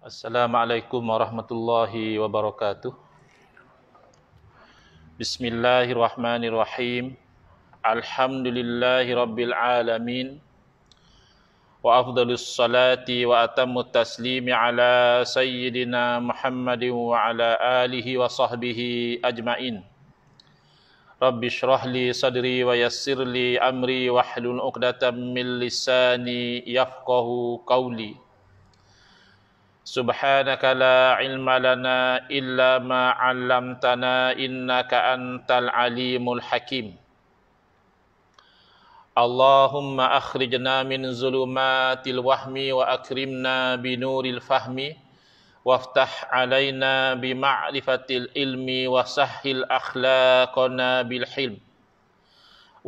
Assalamualaikum warahmatullahi wabarakatuh. Bismillahirrahmanirrahim. Alhamdulillahi rabbil alamin. Wa afdalus salati wa atammut taslimi ala sayyidina Muhammadin wa ala alihi wa sahbihi ajmain. Rabbi shrah li sadri wa yassir li amri wahlul 'uqdatam min lisani yafqahu qawli. Subhanaka la ilma lana illa ma 'allamtana innaka antal alimul hakim. Allahumma akhrijna min zulumatil wahmi wa akrimna binuril fahmi waftah alaina bima'rifatil ilmi wa sahhil akhlaqana bil hilm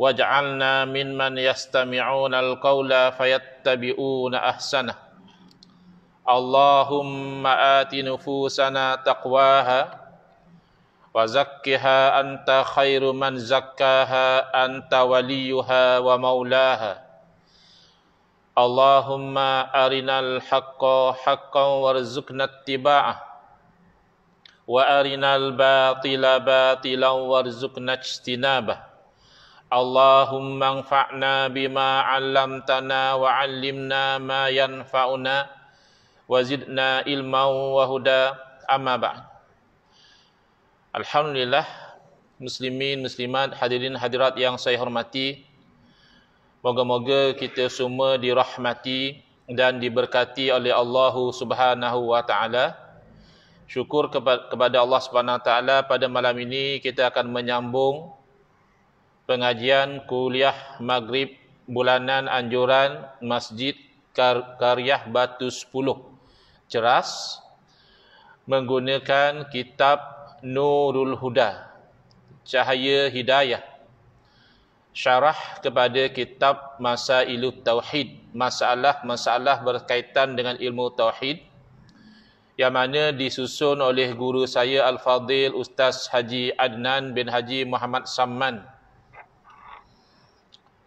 waj'alna mimman yastami'una al-qawla fayattabi'una ahsanah. Allahumma ati nufusana taqwaha wa zakkiha anta khairu man zakkaha anta waliyuha wa maulaha. Allahumma arinal haqqa haqqan warzuqna ittiba'ah wa arinal batila batilan warzuqna ijtinabah. Allahumma anfa'na bima 'allamtana wa 'allimna ma yanfa'una wazidna ilman wa huda, amma ba'd. Alhamdulillah, muslimin, muslimat, hadirin hadirat yang saya hormati, moga-moga kita semua dirahmati dan diberkati oleh Allah Subhanahu wa taala. Syukur kepada Allah Subhanahu wa taala, pada malam ini kita akan menyambung pengajian kuliah Maghrib bulanan anjuran Masjid Qaryah Batu 10 Ceras, menggunakan kitab Nurul Huda, Cahaya Hidayah, syarah kepada kitab Masailut Tauhid, masalah-masalah berkaitan dengan ilmu tauhid, yang mana disusun oleh guru saya Al-Fadil Ustaz Haji Adnan bin Haji Muhammad Samman,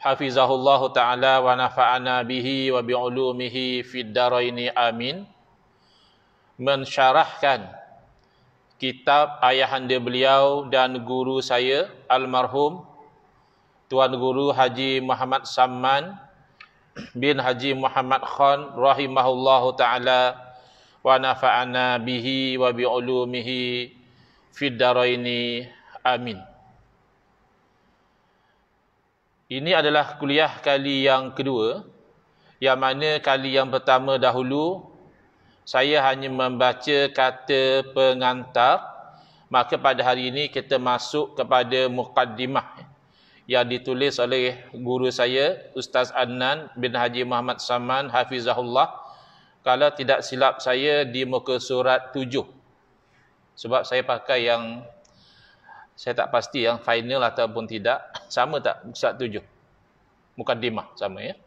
hafizahullahu ta'ala wa nafa'ana bihi wa bi'ulumihi fid daraini amin. Mensyarahkan kitab ayahanda beliau dan guru saya almarhum Tuan Guru Haji Muhammad Samman bin Haji Muhammad Khan rahimahullahu ta'ala wa nafa'ana bihi wa bi'ulumihi fid daraini amin. Ini adalah kuliah kali yang kedua, yang mana kali yang pertama dahulu saya hanya membaca kata pengantar. Maka pada hari ini kita masuk kepada muqaddimah yang ditulis oleh guru saya Ustaz Adnan bin Haji Muhammad Samman hafizahullah. Kalau tidak silap saya di muka surat 7. Sebab saya pakai yang saya tak pasti yang final ataupun tidak. Sama tak surat 7? Muqaddimah sama ya.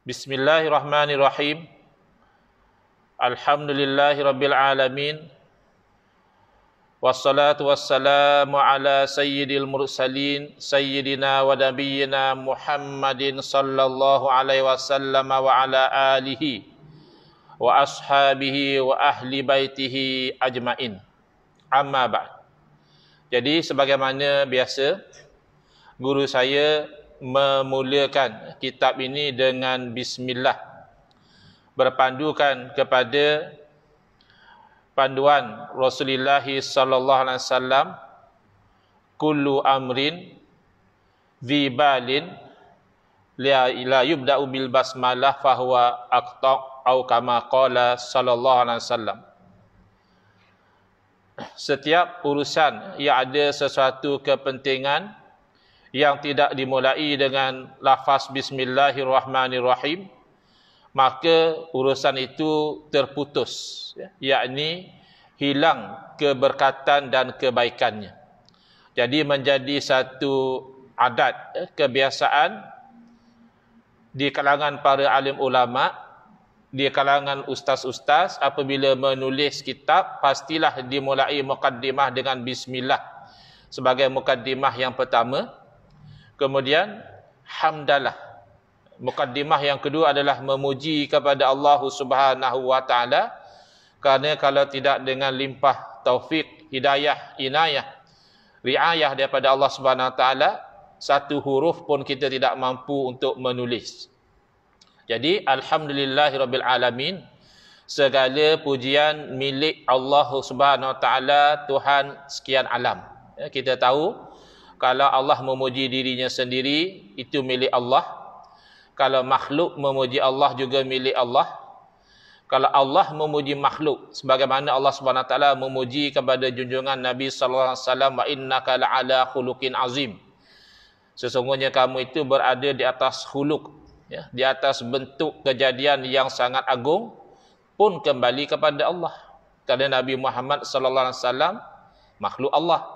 Bismillahirrahmanirrahim. Alhamdulillahi rabbil alamin. Wassalatu wassalamu ala sayyidil mursalin sayyidina wa nabiyyina Muhammadin sallallahu alaihi wasallam wa ala alihi wa ashabihi wa ahli baitihi ajmain. Amma ba'd. Jadi sebagaimana biasa, guru saya memulakan kitab ini dengan bismillah, berpandukan kepada panduan Rasulullah sallallahu alaihi wasallam, kullu amrin dhi balin la yubda'u bil basmalah fahuwa aqta' au kama qala sallallahu alaihi wasallam. Setiap urusan yang ada sesuatu kepentingan yang tidak dimulai dengan lafaz bismillahirrahmanirrahim, maka urusan itu terputus, yakni hilang keberkatan dan kebaikannya. Jadi menjadi satu adat, kebiasaan di kalangan para alim ulama di kalangan ustaz-ustaz apabila menulis kitab pastilah dimulai mukaddimah dengan bismillah sebagai mukaddimah yang pertama. Kemudian hamdalah. Mukaddimah yang kedua adalah memuji kepada Allah Subhanahu wa taala, kerana kalau tidak dengan limpah taufik, hidayah, inayah, riayah daripada Allah Subhanahu wa taala, satu huruf pun kita tidak mampu untuk menulis. Jadi alhamdulillahirabbil alamin, segala pujian milik Allah Subhanahu wa taala, Tuhan sekian alam. Ya, kita tahu kalau Allah memuji dirinya sendiri itu milik Allah. Kalau makhluk memuji Allah juga milik Allah. Kalau Allah memuji makhluk sebagaimana Allah Subhanahu wa taala memuji kepada junjungan Nabi sallallahu alaihi wasallam, wa innaka la'ala khuluqin azim. Sesungguhnya kamu itu berada di atas khuluk, ya, di atas bentuk kejadian yang sangat agung, pun kembali kepada Allah. Kerana Nabi Muhammad sallallahu alaihi wasallam makhluk Allah.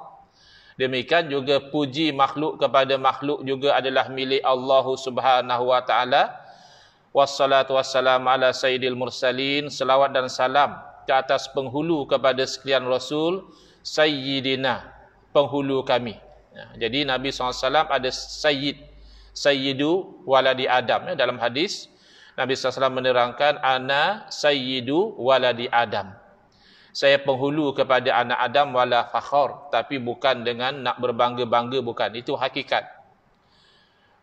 Demikian juga puji makhluk kepada makhluk juga adalah milik Allah Subhanahu wa taala. Wassalatu wassalamu ala sayyidil mursalin. Selawat dan salam ke atas penghulu kepada sekalian Rasul, Sayyidina, penghulu kami. Ya, jadi Nabi SAW ada Sayyid, Sayyidu waladi Adam. Ya, dalam hadis Nabi SAW menerangkan, ana Sayyidu waladi Adam. Saya penghulu kepada anak Adam wala fakhar, tapi bukan dengan nak berbangga-bangga, bukan. Itu hakikat.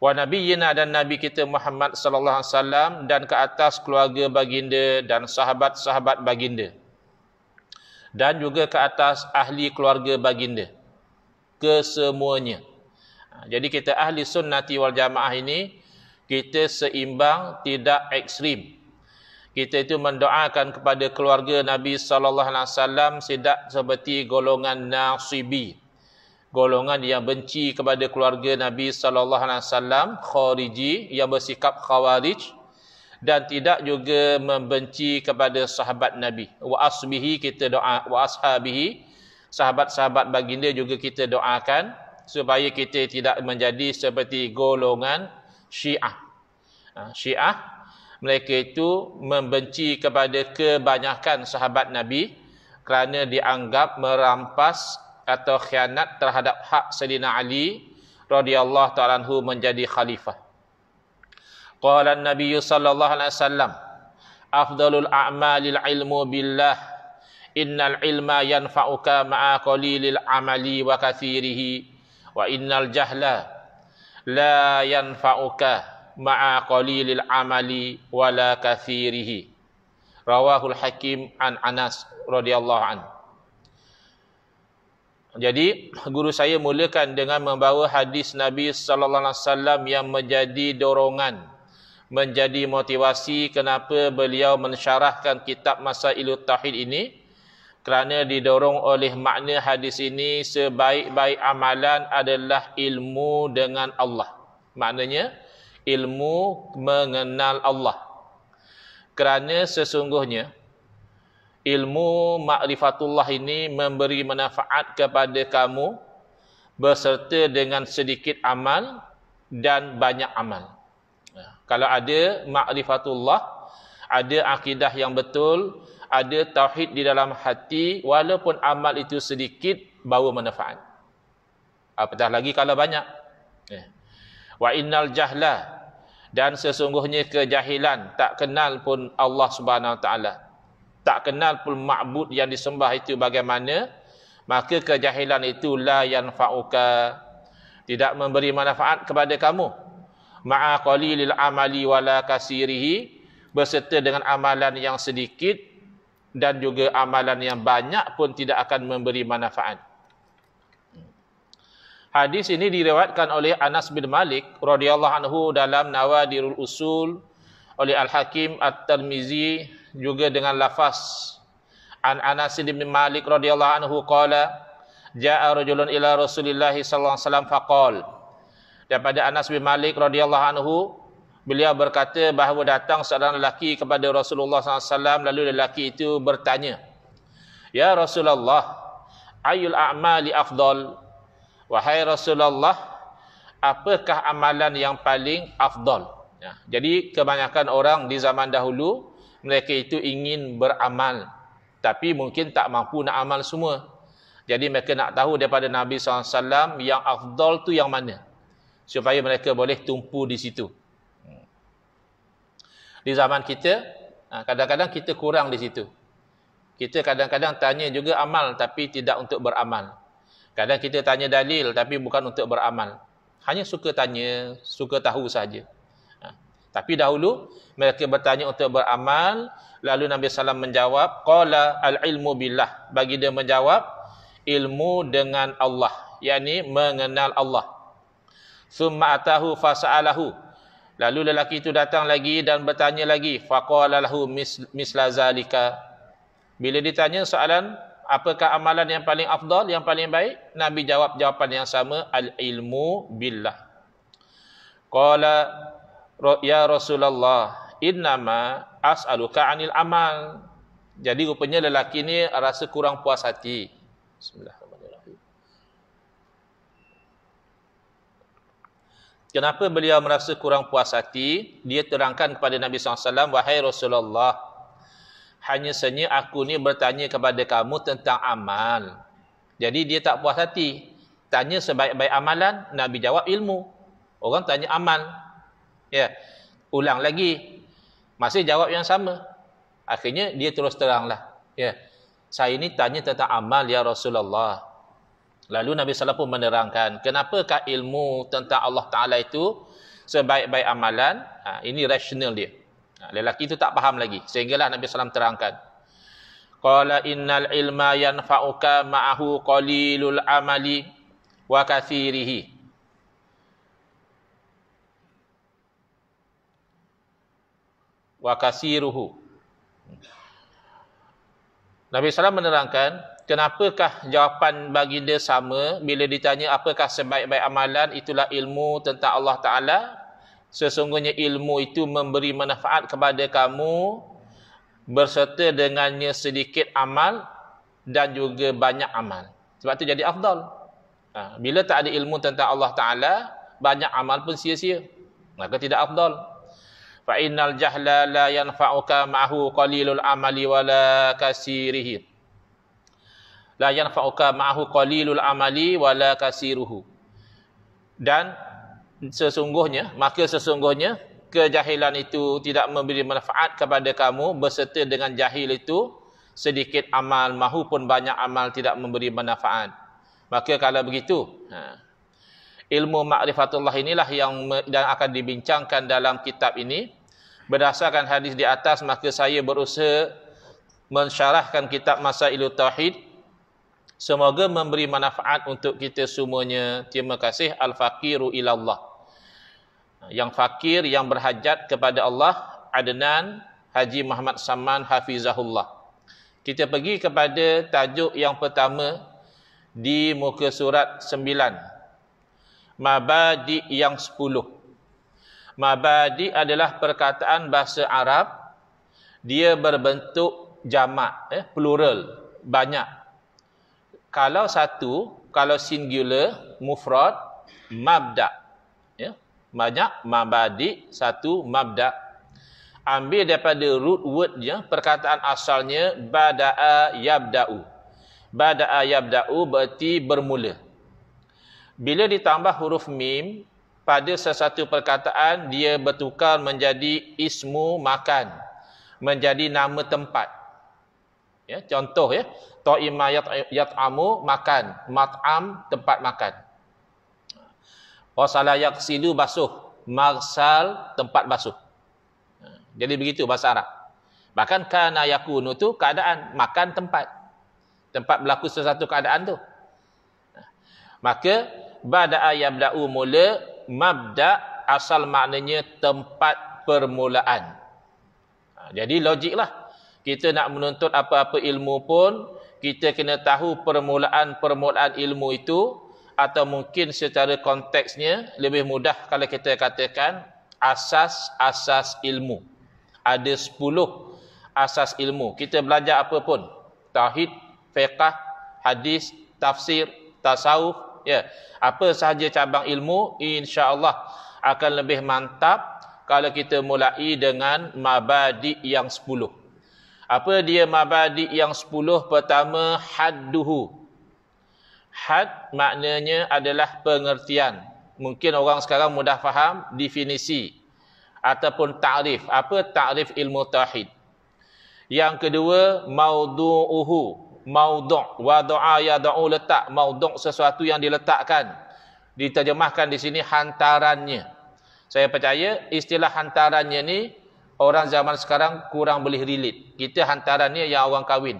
Wa nabiyyina, dan Nabi kita Muhammad sallallahu alaihi wasallam, dan ke atas keluarga baginda dan sahabat-sahabat baginda. Dan juga ke atas ahli keluarga baginda. Kesemuanya. Jadi kita ahli sunnati wal jamaah ini, kita seimbang, tidak ekstrim. Kita itu mendoakan kepada keluarga Nabi sallallahu alaihi wasallam tidak seperti golongan nasibi, golongan yang benci kepada keluarga Nabi sallallahu alaihi wasallam, khariji yang bersikap khawarij, dan tidak juga membenci kepada sahabat Nabi. Wa asbihi, kita doa, wa ashabihi, sahabat-sahabat baginda juga kita doakan supaya kita tidak menjadi seperti golongan Syiah. Syiah, mereka itu membenci kepada kebanyakan sahabat Nabi kerana dianggap merampas atau khianat terhadap hak Sayyidina Ali radhiyallahu ta'ala anhu menjadi khalifah. Qala an-nabiy sallallahu alaihi wasallam, afdalul a'malil ilmu billah, innal ilma yanfa'uka ma'a qalilil amali wa katsirihi, wa innal jahla la yanfa'uka ma'a qalilil amali wala kathirihi. Rawahul Hakim an Anas radhiyallahu an. Jadi guru saya mulakan dengan membawa hadis Nabi sallallahu alaihi wasallam yang menjadi dorongan, menjadi motivasi kenapa beliau mensyarahkan kitab Masailut Tauhid ini, kerana didorong oleh makna hadis ini, sebaik-baik amalan adalah ilmu dengan Allah. Maknanya ilmu mengenal Allah. Kerana sesungguhnya ilmu ma'rifatullah ini memberi manfaat kepada kamu beserta dengan sedikit amal dan banyak amal. Kalau ada ma'rifatullah, ada akidah yang betul, ada tauhid di dalam hati, walaupun amal itu sedikit, bawa manfaat. Apatah lagi kalau banyak. Wa innal jahla, dan sesungguhnya kejahilan, tak kenal pun Allah Subhanahu wa taala, tak kenal pun ma'bud yang disembah itu bagaimana, maka kejahilan itu la yanfa'uka, tidak memberi manfaat kepada kamu, ma'a qalilil amali wala kasirihi, beserta dengan amalan yang sedikit dan juga amalan yang banyak pun tidak akan memberi manfaat. Hadis ini diriwayatkan oleh Anas bin Malik radhiyallahu anhu dalam Nawadirul Usul, oleh Al-Hakim At-Tirmizi juga dengan lafaz an Anas bin Malik radhiyallahu anhu qala jaa rajulun ila Rasulillah sallallahu alaihi wasallam faqal. Daripada Anas bin Malik radhiyallahu anhu, beliau berkata bahawa datang seorang lelaki kepada Rasulullah sallallahu alaihi wasallam, lalu lelaki itu bertanya, ya Rasulullah, ayul a'mali afdal? Wahai Rasulullah, apakah amalan yang paling afdal? Ya, jadi kebanyakan orang di zaman dahulu mereka itu ingin beramal, tapi mungkin tak mampu nak amal semua. Jadi mereka nak tahu daripada Nabi SAW yang afdal tu yang mana, supaya mereka boleh tumpu di situ. Di zaman kita, kadang-kadang kita kurang di situ. Kita kadang-kadang tanya juga amal, tapi tidak untuk beramal. Kadang kita tanya dalil, tapi bukan untuk beramal. Hanya suka tanya, suka tahu saja. Tapi dahulu mereka bertanya untuk beramal, lalu Nabi SAW menjawab, qala al-ilmu billah. Bagi dia menjawab, ilmu dengan Allah, yakni mengenal Allah. Summa atahu fasa'alahu. Lalu lelaki itu datang lagi dan bertanya lagi, faqala lahu misla zalika. Bila ditanya soalan, apakah amalan yang paling afdal, yang paling baik? Nabi jawab jawapan yang sama, al-ilmu billah. Qala ya Rasulullah, innama as'aluka 'anil amal. Jadi rupanya lelaki ni rasa kurang puas hati. Bismillahirrahmanirrahim. Kenapa beliau merasa kurang puas hati? Dia terangkan kepada Nabi SAW, wahai Rasulullah, hanya saja aku ni bertanya kepada kamu tentang amal. Jadi dia tak puas hati. Tanya sebaik-baik amalan, Nabi jawab ilmu. Orang tanya amal. Ya, ulang lagi, masih jawab yang sama. Akhirnya dia terus teranglah. Ya, saya ini tanya tentang amal ya Rasulullah. Lalu Nabi SAW pun menerangkan, kenapakah ilmu tentang Allah Ta'ala itu sebaik-baik amalan? Ini rasional dia. Lelaki itu tak faham lagi. Sehinggalah Nabi SAW terangkan. Qala innal ilma yanfa'uka ma'ahu qalilul amali wa kathirihi. Wa kasiruhu. Nabi SAW menerangkan, kenapakah jawapan bagi dia sama bila ditanya apakah sebaik-baik amalan, itulah ilmu tentang Allah Ta'ala. Sesungguhnya ilmu itu memberi manfaat kepada kamu berserta dengannya sedikit amal dan juga banyak amal. Sebab itu jadi afdal. Bila tak ada ilmu tentang Allah Ta'ala, banyak amal pun sia-sia, maka tidak afdal. Fa innal jahla la yanfa'uka ma'ahu qalilul amali wala kasirihi. La yanfa'uka ma'ahu qalilul amali wala kasiruhu. Dan sesungguhnya kejahilan itu tidak memberi manfaat kepada kamu berserta dengan jahil itu sedikit amal mahupun banyak amal tidak memberi manfaat. Maka kalau begitu, ilmu ma'rifatullah inilah yang akan dibincangkan dalam kitab ini. Berdasarkan hadis di atas, maka saya berusaha mensyarahkan kitab Masailut Tauhid. Semoga memberi manfaat untuk kita semuanya. Terima kasih. Al-Faqiru ilallah. Yang fakir, yang berhajat kepada Allah, Adnan Haji Muhammad Saman Hafizahullah. Kita pergi kepada tajuk yang pertama di muka surat 9. Mabadi yang 10. Mabadi adalah perkataan bahasa Arab. Dia berbentuk jamak, plural, banyak. Kalau satu, kalau singular, mufrad, mabda. Ya, banyak, mabadi, satu, mabda. Ambil daripada root wordnya, perkataan asalnya bada'a yabda'u. Bada'a yabda'u berarti bermula. Bila ditambah huruf mim, pada sesuatu perkataan, dia bertukar menjadi ismu makan, menjadi nama tempat. Ya, contoh ya, ta'ima yat'amu makan, mat'am tempat makan. Wasala yaksilu basuh, marsal tempat basuh. Jadi begitu bahasa Arab. Bahkan kana yakunu tu keadaan, makan tempat. Tempat berlaku sesuatu keadaan tu. Maka bada'a yabda'u mula, mabda asal maknanya tempat permulaan. Jadi logiklah. Kita nak menuntut apa-apa ilmu pun, kita kena tahu permulaan ilmu itu, atau mungkin secara konteksnya lebih mudah kalau kita katakan asas-asas ilmu. Ada 10 asas ilmu. Kita belajar apa pun, tauhid, fiqh, hadis, tafsir, tasawuf, ya, apa sahaja cabang ilmu, insya-Allah akan lebih mantap kalau kita mulai dengan mabadi' yang 10. Apa dia mabadi' yang 10? Pertama, hadduhu. Had maknanya adalah pengertian. Mungkin orang sekarang mudah faham definisi ataupun ta'rif. Apa ta'rif ilmu tauhid? Yang kedua, maudu'uhu. Maudu', wadu'a yada'u, letak. Maudu' sesuatu yang diletakkan. Diterjemahkan di sini hantarannya. Saya percaya istilah hantarannya ni orang zaman sekarang kurang boleh relate. Kita hantarannya yang orang kahwin.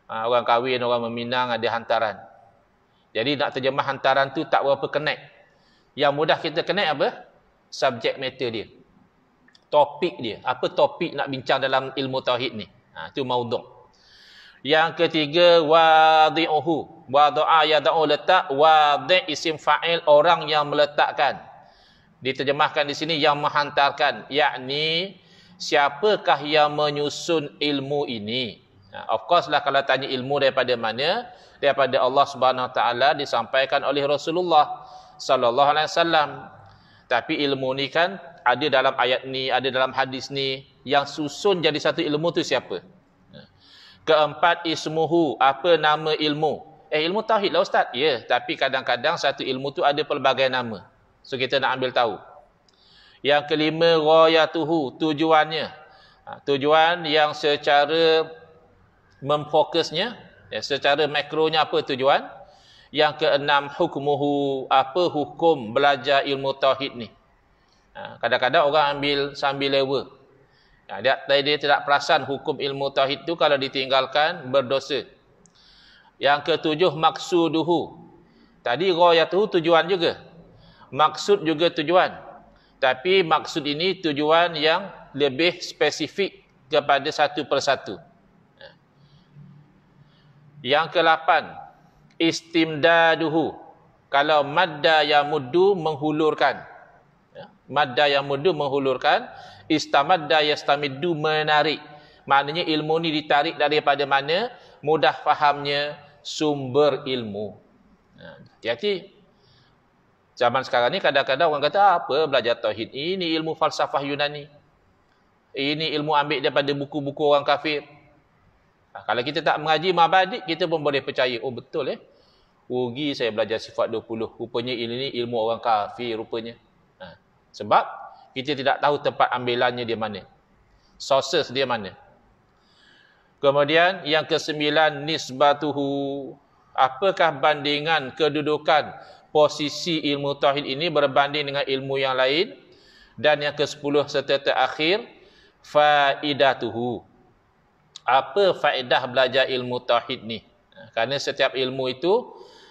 Orang kahwin, orang meminang ada hantaran. Jadi nak terjemah hantaran tu tak berapa connect. Yang mudah kita connect apa? Subject matter dia. Topik dia. Apa topik nak bincang dalam ilmu tauhid ni? Itu maudhu'. Yang ketiga, wadi'uhu. Wadu'a yada'u, letak. Wadi' isim fa'il, orang yang meletakkan. Diterjemahkan di sini yang menghantarkan, yakni siapakah yang menyusun ilmu ini? Of course lah kalau tanya ilmu daripada mana? Daripada Allah Subhanahu Wa Taala, disampaikan oleh Rasulullah sallallahu alaihi wasallam. Tapi ilmu ni kan ada dalam ayat ni, ada dalam hadis ni, yang susun jadi satu ilmu tu siapa? Keempat, ismuhu, apa nama ilmu? Ilmu tauhid lah ustaz. Ya, tapi kadang-kadang satu ilmu tu ada pelbagai nama. So kita nak ambil tahu. Yang kelima, ghayatuhu, tujuannya. Tujuan yang secara memfokusnya, secara makronya apa tujuan? Yang keenam, hukmuhu, apa hukum belajar ilmu tauhid ni? Kadang-kadang orang ambil sambil lewa. Dia tidak perasan hukum ilmu tauhid tu kalau ditinggalkan berdosa. Yang ketujuh, maksuduhu. Tadi ghayatuhu tujuan juga. Maksud juga tujuan. Tapi maksud ini tujuan yang lebih spesifik kepada satu persatu. Yang ke-8, istimdaduhu. Kalau madda yang muddu menghulurkan. Madda yang muddu menghulurkan. Istamadda yastamiddu menarik. Maknanya ilmu ni ditarik daripada mana? Mudah fahamnya sumber ilmu. Hati-hati. Zaman sekarang ni kadang-kadang orang kata apa belajar tauhid? Ini ilmu falsafah Yunani. Ini ilmu ambil daripada buku-buku orang kafir. Kalau kita tak mengaji mabadi', kita pun boleh percaya. Oh betul rugi saya belajar sifat 20. Rupanya ini ilmu orang kafir rupanya. Sebab kita tidak tahu tempat ambilannya di mana. Sources dia mana. Kemudian yang ke-9, nisbatuhu. Apakah bandingan kedudukan posisi ilmu tauhid ini berbanding dengan ilmu yang lain? Dan yang ke-10 serta terakhir, faidatuhu. Apa faedah belajar ilmu tauhid ni? Kerana setiap ilmu itu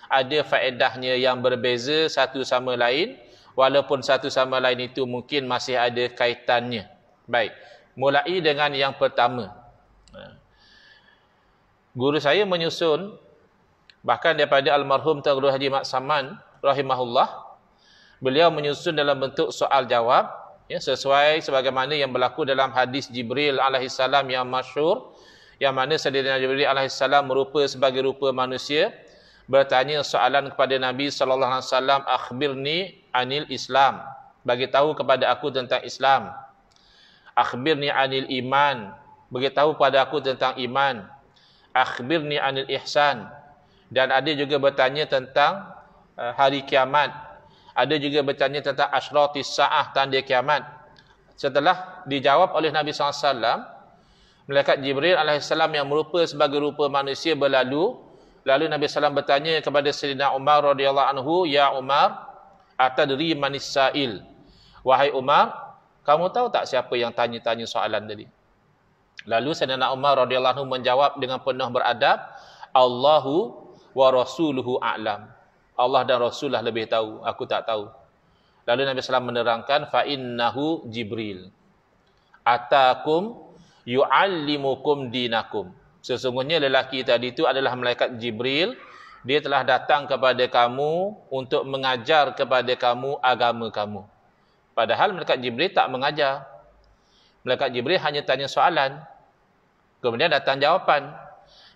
ada faedahnya yang berbeza satu sama lain, walaupun satu sama lain itu mungkin masih ada kaitannya. Baik, mulai dengan yang pertama. Guru saya menyusun, bahkan daripada almarhum Tuan Guru Haji Mat Saman rahimahullah, beliau menyusun dalam bentuk soal jawab, sesuai sebagaimana yang berlaku dalam hadis Jibril alaihissalam yang masyhur, yang mana Sayyidina Jibril alaihissalam merupa sebagai rupa manusia, bertanya soalan kepada Nabi sallallahu alaihi wasallam, akhbirni anil Islam, bagi tahu kepada aku tentang Islam. Akhbirni anil iman, bagi tahu pada aku tentang iman. Akhbirni anil ihsan, dan ada juga bertanya tentang hari kiamat. Ada juga bertanya tentang asyratis sa'ah, tanda kiamat. Setelah dijawab oleh Nabi SAW, malaikat Jibril alaihissalam yang merupa sebagai rupa manusia berlalu. Lalu Nabi SAW bertanya kepada Sayyidina Umar radhiyallahu anhu, ya Umar, atadri manis sa'il. Wahai Umar, kamu tahu tak siapa yang tanya-tanya soalan tadi? Lalu Sayyidina Umar radhiyallahu anhu menjawab dengan penuh beradab, Allahu wa rasuluhu a'lam. Allah dan Rasulullah lebih tahu, aku tak tahu. Lalu Nabi SAW menerangkan, fa innahu Jibril atakum yu'allimukum dinakum. Sesungguhnya lelaki tadi itu adalah malaikat Jibril. Dia telah datang kepada kamu untuk mengajar kepada kamu agama kamu. Padahal malaikat Jibril tak mengajar. Malaikat Jibril hanya tanya soalan, kemudian datang jawapan.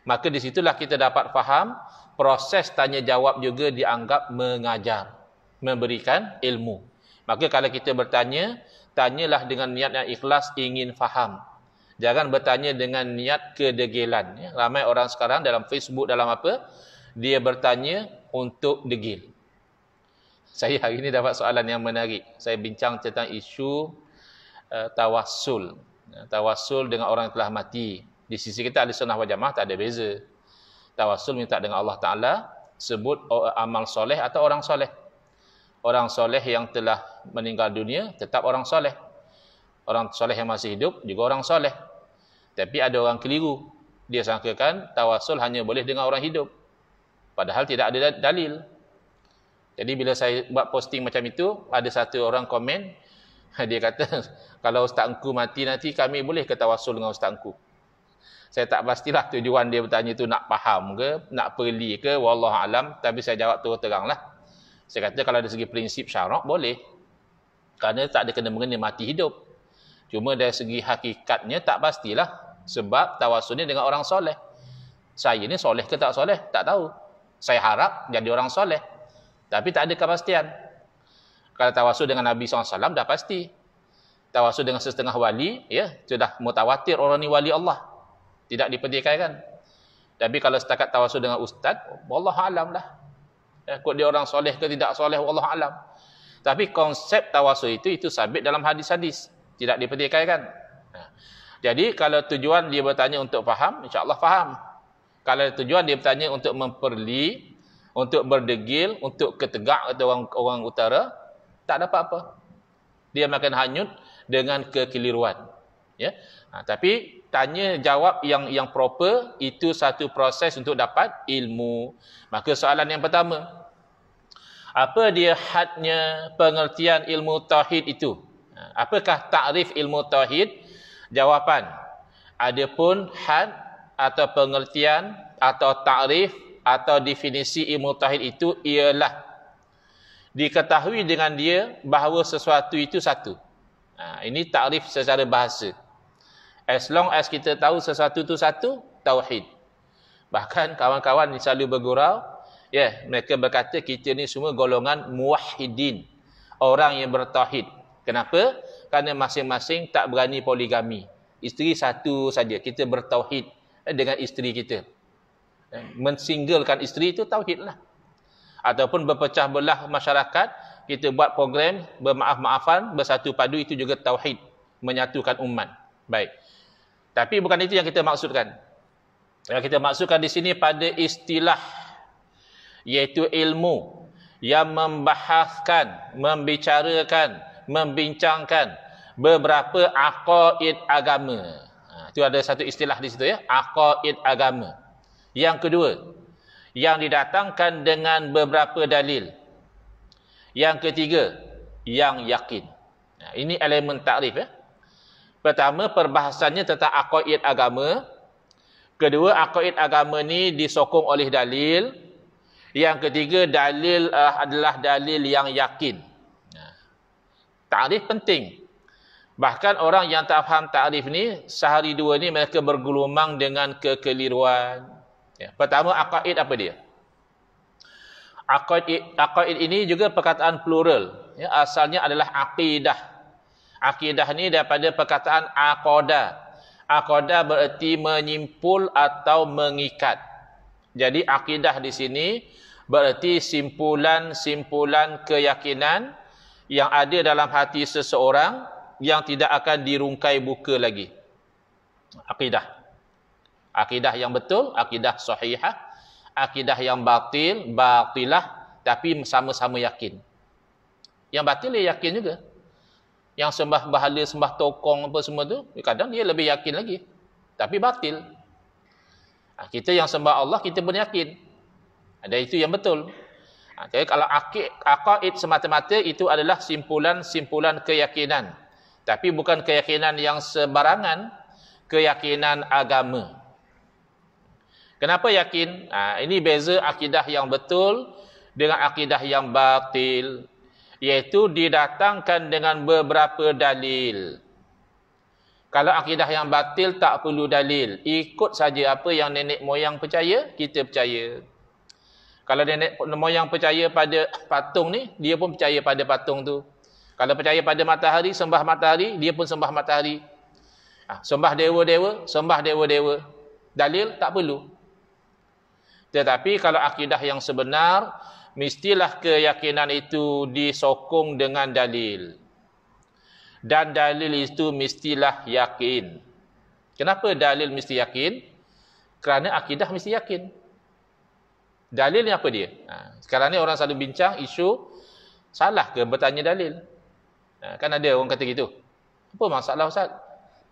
Maka di situlah kita dapat faham proses tanya jawab juga dianggap mengajar, memberikan ilmu. Maka kalau kita bertanya tanyalah dengan niat yang ikhlas, ingin faham. Jangan bertanya dengan niat kedegilan. Ya. Ramai orang sekarang dalam Facebook, dalam apa, dia bertanya untuk degil. Saya hari ini dapat soalan yang menarik. Saya bincang tentang isu tawassul. Tawassul dengan orang yang telah mati. Di sisi kita ahli sunnah wal jamaah tak ada beza. Tawassul minta dengan Allah Ta'ala, sebut amal soleh atau orang soleh. Orang soleh yang telah meninggal dunia tetap orang soleh. Orang soleh yang masih hidup juga orang soleh. Tapi ada orang keliru. Dia sangkakan tawassul hanya boleh dengan orang hidup. Padahal tidak ada dalil. Jadi bila saya buat posting macam itu, ada satu orang komen, dia kata, kalau Ustaz Engku mati nanti, kami boleh ke tawassul dengan Ustaz Engku? Saya tak pastilah tujuan dia bertanya itu nak faham ke, nak perli ke, wallahualam. Tapi saya jawab terus terang lah. Saya kata kalau dari segi prinsip syarak boleh. Kerana tak ada kena-mengena mati hidup. Cuma dari segi hakikatnya tak pastilah. Sebab tawassul ni dengan orang soleh. Saya ni soleh ke tak soleh? Tak tahu. Saya harap jadi orang soleh. Tapi tak ada kepastian. Kalau tawassul dengan Nabi SAW dah pasti. Tawassul dengan setengah wali, ya, sudah mutawatir orang ni wali Allah. Tidak dipertikaikan. Tapi kalau setakat tawassul dengan ustaz, wallahualam lah. Kod dia orang soleh ke tidak soleh, wallahualam. Tapi konsep tawassul itu sabit dalam hadis-hadis. Tidak dipertikaikan. Jadi kalau tujuan dia bertanya untuk faham, insya-Allah faham. Kalau tujuan dia bertanya untuk memperli, untuk berdegil, untuk ketegak kata orang utara, tak dapat apa. Dia makan hanyut dengan kekeliruan. Ya. Tapi tanya jawab yang proper, itu satu proses untuk dapat ilmu. Maka soalan yang pertama, apa dia hadnya pengertian ilmu tauhid itu? Apakah takrif ilmu tauhid? Jawapan, adapun had atau pengertian atau takrif atau definisi ilmu tauhid itu ialah diketahui dengan dia bahawa sesuatu itu satu. Ini takrif secara bahasa. As long as kita tahu sesuatu itu satu, tauhid. Bahkan kawan-kawan selalu bergurau, ya, mereka berkata kita ni semua golongan muwahhidin, orang yang bertauhid. Kenapa? Kerana masing-masing tak berani poligami. Isteri satu saja, kita bertauhid dengan isteri kita. Mensinggalkan isteri itu tauhid lah. Ataupun berpecah belah masyarakat, kita buat program bermaaf-maafan, bersatu padu, itu juga tauhid, menyatukan umat. Baik. Tapi bukan itu yang kita maksudkan. Yang kita maksudkan di sini pada istilah, iaitu ilmu yang membahaskan, membicarakan, membincangkan beberapa aqaid agama. Itu ada satu istilah di situ, ya, aqaid agama. Yang kedua, yang didatangkan dengan beberapa dalil. Yang ketiga, yang yakin. Ini elemen takrif, ya. Pertama, perbahasannya tentang aqaid agama. Kedua, aqaid agama ni disokong oleh dalil. Yang ketiga, dalil adalah dalil yang yakin. Takrif penting. Bahkan orang yang tak faham takrif ni, sehari dua ni mereka bergelumang dengan kekeliruan. Ya. Pertama, aqaid apa dia? Aqaid ini juga perkataan plural. Ya, asalnya adalah aqidah. Aqidah ni daripada perkataan aqada. Aqada bererti menyimpul atau mengikat. Jadi aqidah di sini bererti simpulan-simpulan keyakinan yang ada dalam hati seseorang yang tidak akan dirungkai buka lagi. Aqidah. Aqidah yang betul, aqidah sahihah. Aqidah yang batilah, tapi sama-sama yakin. Yang batil dia yakin juga. Yang sembah bahala, sembah tokong apa semua tu, kadang dia lebih yakin lagi. Tapi batil. Kita yang sembah Allah, kita pun yakin. Ada itu yang betul. Jadi kalau aqaid semata-mata itu adalah simpulan-simpulan keyakinan. Tapi bukan keyakinan yang sembarangan, keyakinan agama. Kenapa yakin? Ini beza akidah yang betul dengan akidah yang batil. Iaitu didatangkan dengan beberapa dalil. Kalau akidah yang batil tak perlu dalil. Ikut saja apa yang nenek moyang percaya, kita percaya. Kalau nenek moyang percaya pada patung ni, dia pun percaya pada patung tu. Kalau percaya pada matahari, sembah matahari, dia pun sembah matahari. Sembah dewa-dewa, sembah dewa-dewa. Dalil tak perlu. Tetapi kalau akidah yang sebenar, mestilah keyakinan itu disokong dengan dalil. Dan dalil itu mestilah yakin. Kenapa dalil mesti yakin? Kerana akidah mesti yakin. Dalilnya apa dia? Sekarang ni orang selalu bincang isu salah ke bertanya dalil. Kan ada orang kata gitu. Apa masalah Ustaz?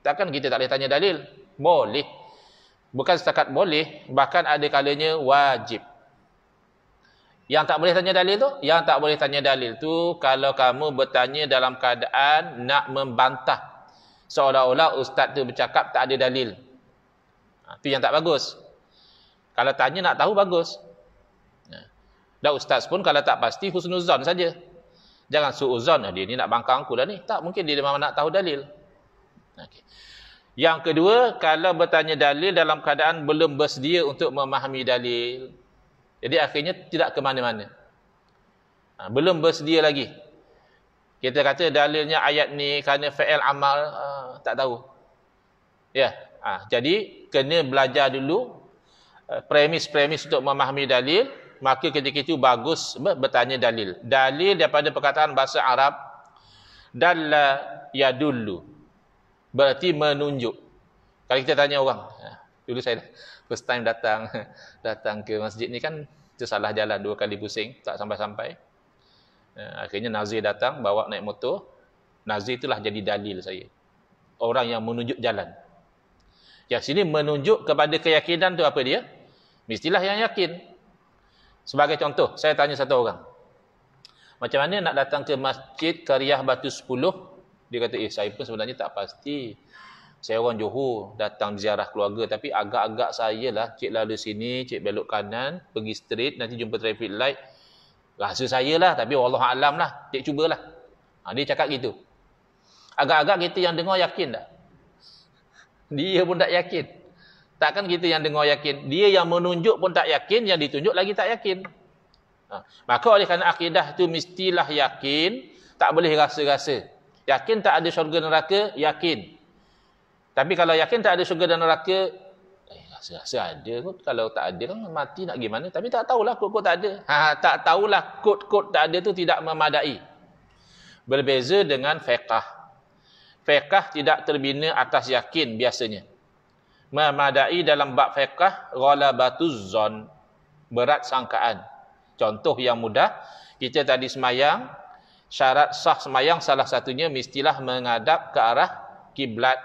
Takkan kita tak boleh tanya dalil? Boleh. Bukan setakat boleh, bahkan ada kalanya wajib. Yang tak boleh tanya dalil tu? Yang tak boleh tanya dalil tu kalau kamu bertanya dalam keadaan nak membantah. Seolah-olah ustaz tu bercakap tak ada dalil. Itu yang tak bagus. Kalau tanya nak tahu, bagus. Dan ustaz pun kalau tak pasti husnuzan saja. Jangan su'uzan, dia ni nak bangkang aku dah ni. Tak, mungkin dia memang nak tahu dalil. Okay. Yang kedua, kalau bertanya dalil dalam keadaan belum bersedia untuk memahami dalil. Jadi akhirnya tidak ke mana-mana. Belum bersedia lagi. Kita kata dalilnya ayat ni kerana fa'il amal, tak tahu. Ya, jadi kena belajar dulu premis-premis untuk memahami dalil. Maka ketika itu bagus bertanya dalil. Dalil daripada perkataan bahasa Arab, dalla yadullu, berarti menunjuk. Kalau kita tanya orang, dulu saya first time datang ke masjid ni kan, tersalah jalan 2 kali pusing, tak sampai-sampai. Akhirnya Nazir datang, bawa naik motor. Nazir itulah jadi dalil saya. Orang yang menunjuk jalan. Yang sini menunjuk kepada keyakinan tu apa dia? Mestilah yang yakin. Sebagai contoh, saya tanya satu orang. Macam mana nak datang ke Masjid Karyah Batu 10? Dia kata, saya pun sebenarnya tak pasti. Saya orang Johor, datang ziarah keluarga. Tapi agak-agak saya lah, cik lalu sini, cik belok kanan, pergi straight, nanti jumpa traffic light. Rasa saya lah, tapi wallahualam lah. Cik cubalah. Dia cakap gitu. Agak-agak kita yang dengar yakin tak? Dia pun tak yakin. Takkan kita yang dengar yakin. Dia yang menunjuk pun tak yakin, yang ditunjuk lagi tak yakin. Maka oleh kerana akidah itu mestilah yakin, tak boleh rasa-rasa. Yakin tak ada syurga neraka, yakin. Tapi kalau yakin tak ada syurga dan neraka, rasa-rasa ada kot. Kalau tak ada kan mati nak gimana. Tapi tak tahulah kod-kod tak ada. Tak tahulah kod-kod tak ada tu tidak memadai. Berbeza dengan fiqh. Fiqh tidak terbina atas yakin biasanya. Memadai dalam bab fiqh ghalabatuz zon, berat sangkaan. Contoh yang mudah, kita tadi semayang, syarat sah semayang salah satunya mestilah menghadap ke arah kiblat,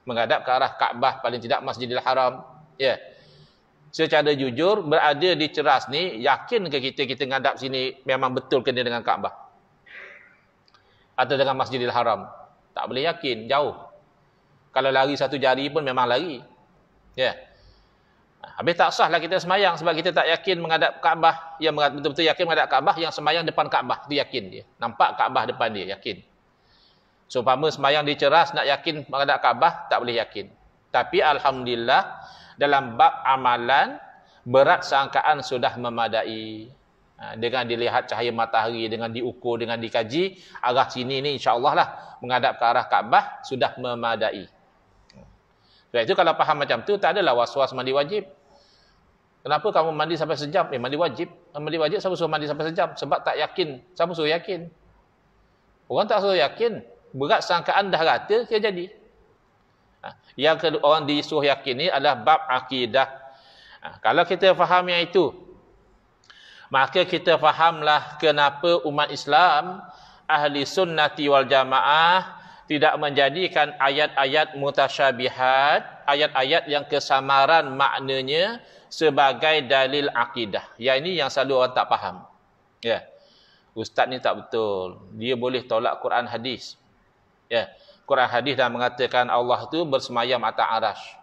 menghadap ke arah Kaabah, paling tidak Masjidil Haram. Ya. Secara jujur, berada di Ceras ni, yakin ke kita menghadap sini memang betul kena dengan Kaabah? Atau dengan Masjidil Haram? Tak boleh yakin, jauh. Kalau lari satu jari pun memang lari. Ya. Habis tak sahlah kita semayang sebab kita tak yakin menghadap Kaabah. Yang betul-betul yakin menghadap Kaabah, yang semayang depan Kaabah. Itu yakin dia. Nampak Kaabah depan dia, yakin. Seumpama semayang di Ceras, nak yakin menghadap Kaabah, tak boleh yakin. Tapi alhamdulillah, dalam bab amalan, berat sangkaan sudah memadai. Dengan dilihat cahaya matahari, dengan diukur, dengan dikaji, arah sini ni insya-Allah lah menghadap ke arah Kaabah sudah memadai. Sebab itu kalau faham macam tu, tak adalah was-was mandi wajib. Kenapa kamu mandi sampai sejam? Mandi wajib. Mandi wajib siapa suruh mandi sampai sejam? Sebab tak yakin. Siapa suruh yakin? Orang tak suruh yakin. Berat sangkaan dah rata, dia jadi. Yang kedua, orang disuruh yakin ni adalah bab akidah. Kalau kita faham yang itu, maka kita fahamlah kenapa umat Islam, ahli sunnati wal jamaah, tidak menjadikan ayat-ayat mutasyabihat, ayat-ayat yang kesamaran maknanya sebagai dalil akidah. Yang ini yang selalu orang tak faham. Ya. Ustaz ni tak betul. Dia boleh tolak Quran hadis. Ya. Quran hadis dah mengatakan Allah tu bersemayam atas arasy.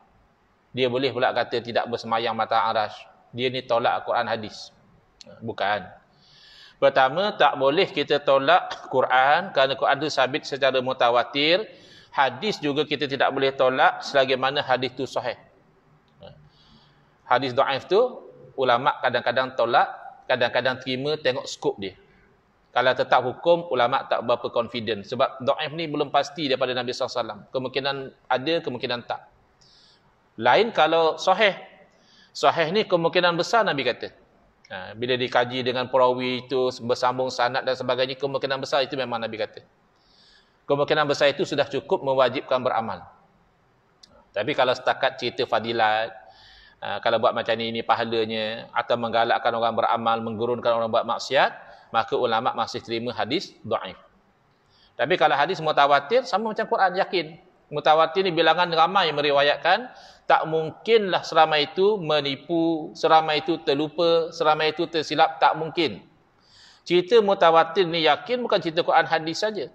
Dia boleh pula kata tidak bersemayam atas arasy. Dia ni tolak Quran hadis. Bukan. Pertama, tak boleh kita tolak Quran kerana Quran itu sabit secara mutawatir. Hadis juga kita tidak boleh tolak selagi mana hadis itu sahih. Hadis dhaif tu ulama kadang-kadang tolak, kadang-kadang terima, tengok skop dia. Kalau tetap hukum, ulama tak berapa confident. Sebab dhaif ni belum pasti daripada Nabi SAW. Kemungkinan ada, kemungkinan tak. Lain kalau sahih. Sahih ni kemungkinan besar Nabi kata. Bila dikaji dengan perawi itu, bersambung sanad dan sebagainya, kemungkinan besar itu memang Nabi kata. Kemungkinan besar itu sudah cukup mewajibkan beramal. Tapi kalau setakat cerita fadilat, kalau buat macam ini pahalanya, atau menggalakkan orang beramal, menggurunkan orang buat maksiat, maka ulama masih terima hadis dhaif. Tapi kalau hadis mutawatir, sama macam Quran, yakin. Mutawatir ni bilangan ramai yang meriwayatkan, tak mungkinlah seramai itu menipu, seramai itu terlupa, seramai itu tersilap, tak mungkin. Cerita mutawatir ni yakin, bukan cerita Quran hadis saja.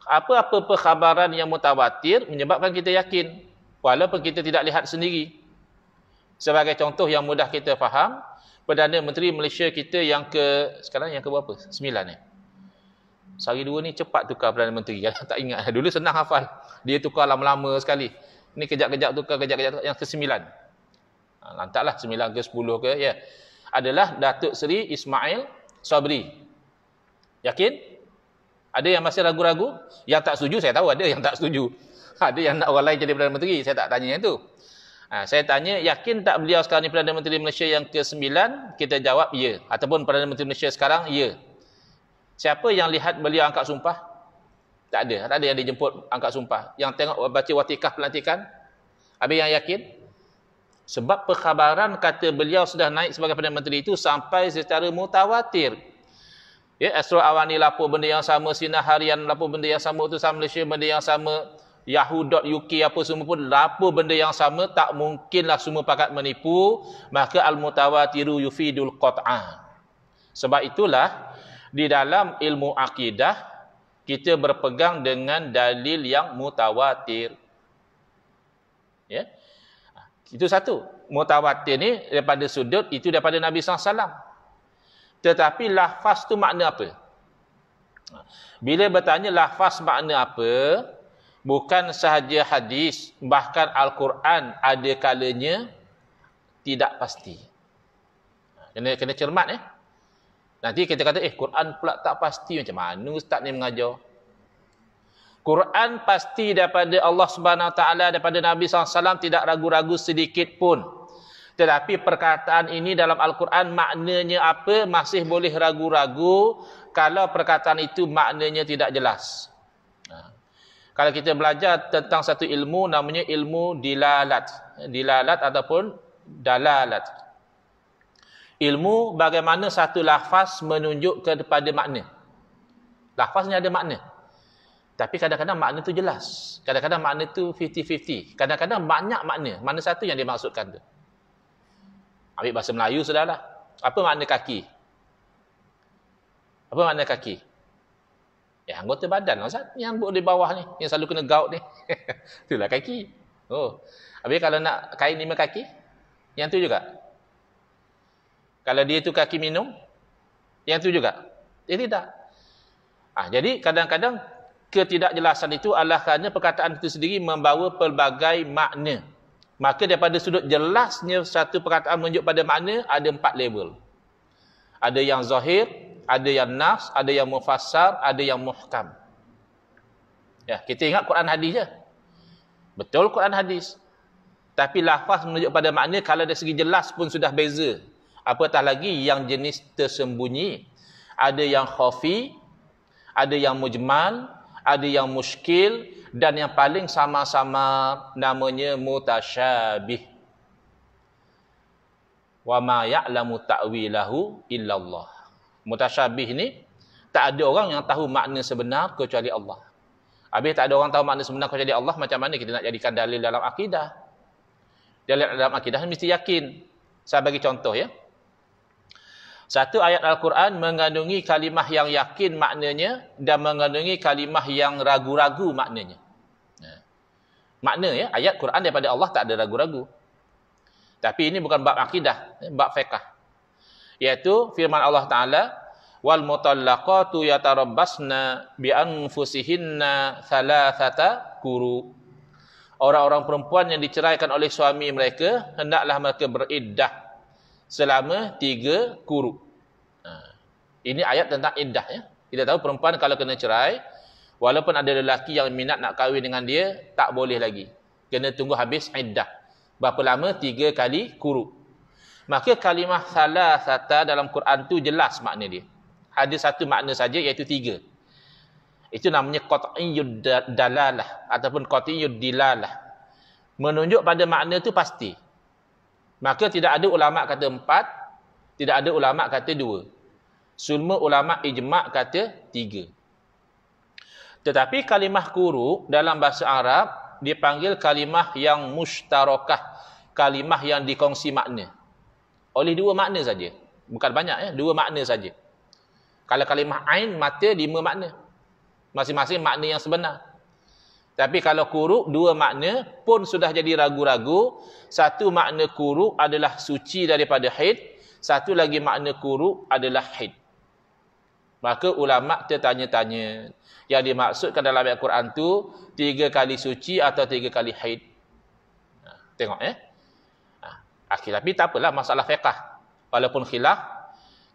Apa-apa perkhabaran yang mutawatir menyebabkan kita yakin, walaupun kita tidak lihat sendiri. Sebagai contoh yang mudah kita faham, Perdana Menteri Malaysia kita sekarang yang ke berapa? 9 Sehari dua ni cepat tukar Perdana Menteri. Tak ingat. Dulu senang hafal. Dia tukar lama-lama sekali. Ni kejap-kejap tukar, kejap-kejap yang ke-9. Lantaklah 9 ke 10 ke. Ya. Adalah Datuk Seri Ismail Sabri. Yakin? Ada yang masih ragu-ragu? Yang tak setuju, saya tahu ada yang tak setuju. Ada yang nak orang lain jadi Perdana Menteri. Saya tak tanya yang tu. Saya tanya, yakin tak beliau sekarang ni Perdana Menteri Malaysia yang ke-9? Kita jawab, ya. Ataupun Perdana Menteri Malaysia sekarang, ya. Siapa yang lihat beliau angkat sumpah? Tak ada. Tak ada yang dijemput angkat sumpah. Yang tengok baca watikah pelantikan? Habis yang yakin? Sebab perkhabaran kata beliau sudah naik sebagai Perdana Menteri itu sampai secara mutawatir. Ya, Astro Awani lapor benda yang sama, Sinar Harian lapor benda yang sama, Utusan Malaysia benda yang sama, Yahoo.uk apa semua pun lapor benda yang sama, tak mungkinlah semua pakat menipu, maka al-mutawatiru yufidul qat'ah. Sebab itulah di dalam ilmu akidah kita berpegang dengan dalil yang mutawatir. Ya. Itu satu. Mutawatir ni daripada sudut itu daripada Nabi SAW. Tetapi lafaz tu makna apa? Bila bertanya lafaz makna apa, bukan sahaja hadis, bahkan Al-Quran ada kalanya tidak pasti. Kena cermat. Nanti kita kata, Quran pula tak pasti. Macam mana ustaz ni mengajar? Quran pasti daripada Allah Subhanahu Wa Taala, daripada Nabi SAW, tidak ragu-ragu sedikit pun. Tetapi perkataan ini dalam Al-Quran maknanya apa masih boleh ragu-ragu kalau perkataan itu maknanya tidak jelas. Kalau kita belajar tentang satu ilmu namanya ilmu dilalat. Dilalat ataupun dalalat. Ilmu bagaimana satu lafaz menunjuk kepada makna. Lafaznya ada makna. Tapi kadang-kadang makna itu jelas. Kadang-kadang makna itu 50-50. Kadang-kadang banyak makna. Mana satu yang dimaksudkan tu. Ambil bahasa Melayu sudahlah. Apa makna kaki? Apa makna kaki? Ya, anggota badan lah Ustaz. Yang di bawah ni. Yang selalu kena gaut ni. Itulah kaki. Habis kalau nak kain 5 kaki? Yang tu juga? Kalau dia tu kaki minum? Yang tu juga? Tidak. Jadi kadang-kadang ketidakjelasan itu adalah kerana perkataan itu sendiri membawa pelbagai makna. Maka daripada sudut jelasnya satu perkataan menunjuk pada makna, ada 4 level. Ada yang zahir, ada yang nas, ada yang mufassar, ada yang muhkam. Ya, kita ingat Quran hadis je. Betul Quran hadis. Tapi lafaz menunjuk pada makna, kalau dari segi jelas pun sudah beza. Apatah lagi yang jenis tersembunyi. Ada yang khafi, ada yang mujmal, ada yang muskil, dan yang paling sama-sama namanya mutasyabih. Wa ma ya'lamu ta'wilahu illallah. Mutasyabih ni tak ada orang yang tahu makna sebenar kecuali Allah. Habis tak ada orang tahu makna sebenar kecuali Allah, macam mana kita nak jadikan dalil dalam akidah? Dalil dalam akidah mesti yakin. Saya bagi contoh ya. Satu ayat Al-Quran mengandungi kalimah yang yakin maknanya dan mengandungi kalimah yang ragu-ragu maknanya. Makna ya, ayat Quran daripada Allah tak ada ragu-ragu. Tapi ini bukan bab akidah, bab fiqh. Iaitu firman Allah Ta'ala, wal mutallaqatu yatarabbasna bi anfusihinna thalathata quru. Orang-orang perempuan yang diceraikan oleh suami mereka, hendaklah mereka beriddah selama 3 quru. Ini ayat tentang iddah ya. Kita tahu perempuan kalau kena cerai, walaupun ada lelaki yang minat nak kahwin dengan dia, tak boleh lagi. Kena tunggu habis iddah. Berapa lama? 3 kali quru. Maka kalimah salasata dalam Quran tu jelas makna dia. Ada satu makna saja iaitu 3. Itu namanya qat'iyyud dalalah ataupun qat'iyyud dilalah. Menunjuk pada makna tu pasti. Maka tidak ada ulama kata 4, tidak ada ulama kata 2. Semua ulama ijma' kata 3. Tetapi kalimah quru dalam bahasa Arab dipanggil kalimah yang mushtarakah, kalimah yang dikongsi makna. Oleh 2 makna saja. Bukan banyak ya, 2 makna saja. Kalau kalimah ain, mata 5 makna. Masing-masing makna yang sebenar. Tapi kalau quru 2 makna pun sudah jadi ragu-ragu. Satu makna quru adalah suci daripada haid, satu lagi makna quru adalah haid. Maka ulama tertanya-tanya, yang dimaksudkan dalam ayat Quran tu 3 kali suci atau 3 kali haid. Tengok tapi tak apalah masalah fiqh. Walaupun khilaf,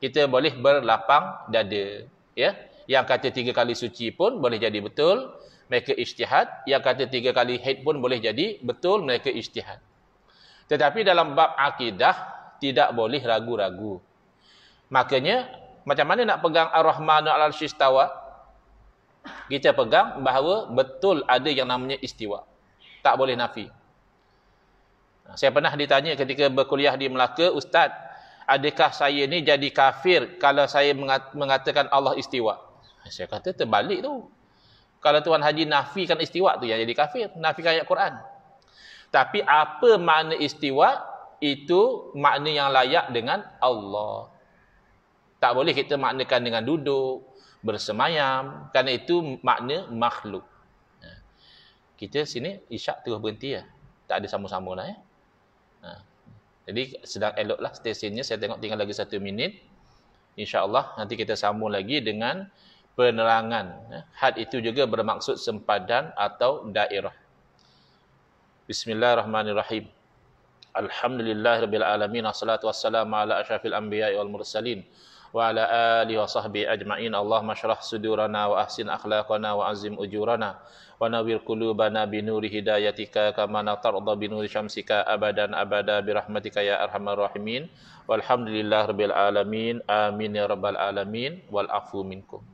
kita boleh berlapang dada. Ya, yang kata 3 kali suci pun boleh jadi betul, mereka ijtihad. Yang kata 3 kali haid pun boleh jadi betul, mereka ijtihad. Tetapi dalam bab akidah tidak boleh ragu-ragu. Makanya macam mana nak pegang Ar-Rahmanu 'alal 'arsy istawa? Kita pegang bahawa betul ada yang namanya istiwa. Tak boleh nafi. Saya pernah ditanya ketika berkuliah di Melaka, Ustaz, adakah saya ni jadi kafir kalau saya mengatakan Allah istiwa? Saya kata terbalik tu. Kalau Tuan Haji nafikan istiwa tu yang jadi kafir, nafikan ayat Quran. Tapi apa makna istiwa? Itu makna yang layak dengan Allah. Tak boleh kita maknakan dengan duduk, bersemayam, kerana itu makna makhluk. Kita sini isyak terus berhenti ya. Tak ada sama-sama lah ya. Jadi sedang eloklah stesen-nya. Saya tengok tinggal lagi 1 minit. InsyaAllah nanti kita sambung lagi dengan penerangan. Had itu juga bermaksud sempadan atau daerah. Bismillahirrahmanirrahim. Alhamdulillahirabbil alamin, wassalatu wassalamu ala asyrafil anbiya'i wal mursalin wa ala alihi wa sahbihi ajma'in. Allahumma syrah sudurana wa ahsin akhlaqana wa azim ujurana wa nawwir qulubana bi nuri hidayatika kama tarda bi nuri syamsika abadan abada bi rahmatika ya arhamar rahimin. Walhamdulillahirabbil alamin. Amin ya rabbal alamin. Wal afu minkum.